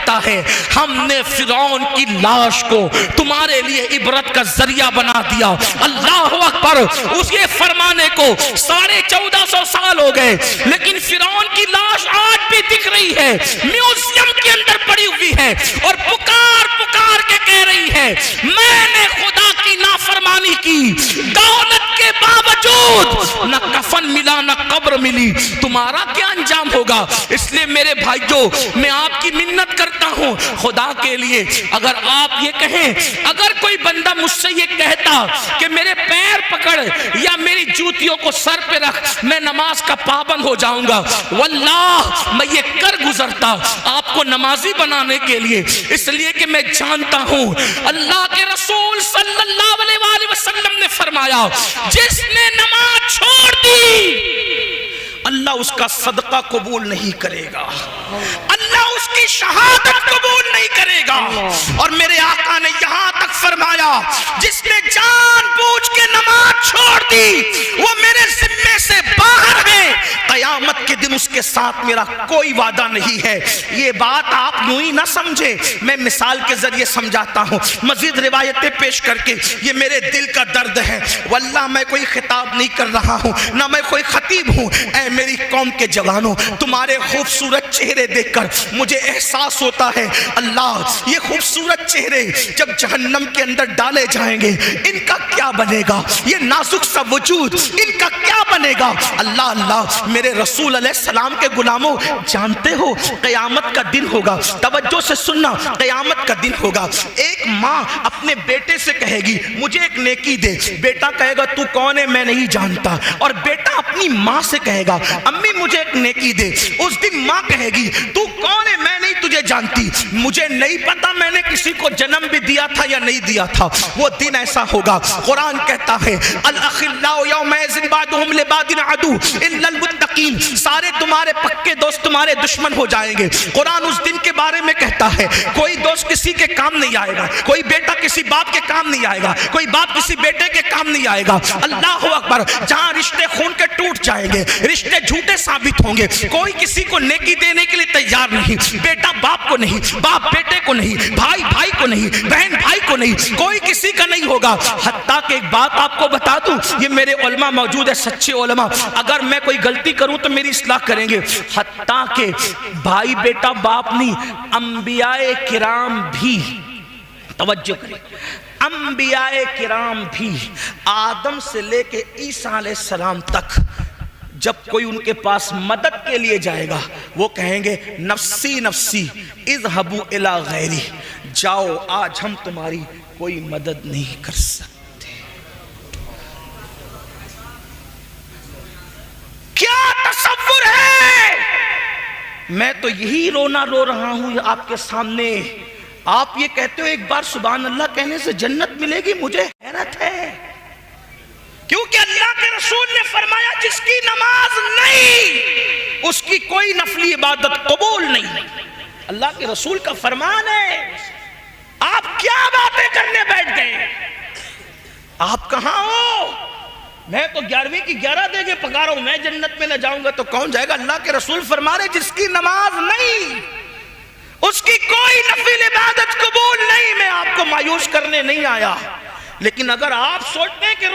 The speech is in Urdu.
کہتا ہے ہم نے فرعون کی لاش کو تمہارے لیے عبرت کا ذریعہ بنا دیا. اللہ اکبر. اس کے فرمانے کو 1450 سال ہو گئے لیکن فرعون کی لاش آج بھی دکھ رہی ہے, میوزیم کے اندر پڑی ہوئی ہے اور پکار پکار کے کہہ رہی ہے میں نے خدا کی نافرمانی کی, دولت کے باوجود نہ کفن ملا نہ قبر ملی, تمہارا کیا انجام ہوگا؟ اس لیے میرے بھائیوں میں آپ کی منت کرتا ہوں خدا کے لیے, اگر آپ یہ کہیں, اگر کوئی بندہ مجھ سے یہ کہتا کہ میرے پیر پکڑ یا میری جوتیوں کو سر پہ رکھ میں نماز کا پابند ہو جاؤں گا, واللہ میں یہ کر گزرتا آپ کو نمازی بنانے کے لیے, اس لیے کہ میں جانتا ہوں اللہ کے رسول صلی اللہ علیہ وآلہ وسلم نے فرمایا جس نے نماز چھوڑ دی اللہ اس کا صدقہ قبول نہیں کرے گا, اللہ اس کی شہادت قبول نہیں کرے گا. اور میرے آقا نے یہاں تک فرمایا جس نے جان بوجھ کے نماز چھوڑ دی وہ میرے ذمے سے باہر ہے, قیامت کے دن اس کے ساتھ میرا کوئی وعدہ نہیں ہے. یہ بات آپ یوں ہی نہ سمجھے, میں مثال کے ذریعے سمجھاتا ہوں, مزید روایتیں پیش کر کے یہ میرے دل کا درد ہے. واللہ میں کوئی خطاب نہیں کر رہا ہوں, نہ میں کوئی خطیب ہوں. اے میری قوم کے جوانوں, تمہارے خوبصورت چہرے دیکھ کر مجھے احساس ہوتا ہے اللہ یہ خوبصورت چہرے جب جہنم کے اندر ڈالے جائیں گے ان کا کیا بنے گا, یہ نازک سا وجود ان کا کیا بنے گا. اللہ اللہ میرے رسول علیہ السلام کے غلاموں, جانتے ہو قیامت کا دن ہوگا, توجہ سے سننا, قیامت کا دن ہوگا. ایک ماں اپنے بیٹے سے کہے گی مجھے ایک نیکی دے, بیٹا کہے گا تو کون ہے میں نہیں جانتا, اور بیٹا اپنی ماں سے کہے گا امی مجھے ایک نیکی دے. اس دن ماں کہے گی تو کون ہے میں نہیں تجھے جانتی, مجھے نہیں پتا میں نے کسی کو جنم بھی دیا تھا یا نہیں دیا تھا. وہ دن ایسا ہوگا, قرآن کہتا ہے الاخلاء یومئذ بعضهم لبعض عدو الا المتقین, سارے تمہارے پکے دوست تمہارے دشمن ہو جائیں گے. قرآن اس دن کے بارے میں کہتا ہے کوئی دوست کسی کے کام نہیں آئے گا, کوئی بیٹا کسی باپ کے کام نہیں آئے گا, کوئی باپ کسی بیٹے کے کام نہیں آئے گا. اللہ اکبر. جہاں رشتے خون کے ٹوٹ جائیں گے, رشتے جھوٹے ثابت ہوں گے, کوئی کسی کو نیکی دینے کے لیے تیار نہیں, بیٹا باپ کو نہیں, باپ بیٹے کو نہیں, بھائی بھائی کو نہیں, بہن بھائی کو نہیں, کوئی کسی کا نہیں ہوگا. حتیٰ کہ ایک بات آپ کو بتا دوں, یہ میرے علماء موجود ہے, سچے علماء, اگر میں کوئی غلطی کروں تو میری اصلاح کریں گے. حتیٰ کہ بھائی بیٹا باپ نہیں, انبیاء کرام بھی, توجہ کریں, انبیاء کرام بھی آدم سے لے کے عیسیٰ علیہ السلام تک جب کوئی ان کے پاس مدد کے لیے جائے گا وہ کہیں گے نفسی نفسی اذهبوا الی غیری, جاؤ آج ہم تمہاری کوئی مدد نہیں کر سکتے. کیا تصور ہے, میں تو یہی رونا رو رہا ہوں آپ کے سامنے. آپ یہ کہتے ہو ایک بار سبحان اللہ کہنے سے جنت ملے گی, مجھے حیرت ہے کیونکہ اللہ کے رسول نے فرمایا جس کی نماز نہیں اس کی کوئی نفلی عبادت قبول نہیں. اللہ کے رسول کا فرمان ہے. آپ کیا باتیں کرنے بیٹھ گئے, آپ کہاں ہو؟ میں تو 11ویں کی 11 دے کے پکا رہا ہوں, میں جنت میں نہ جاؤں گا تو کون جائے گا. اللہ کے رسول فرما رہے جس کی نماز نہیں اس کی کوئی نفل عبادت قبول نہیں. میں آپ کو مایوس کرنے نہیں آیا, لیکن اگر آپ سوچتے ہیں کہ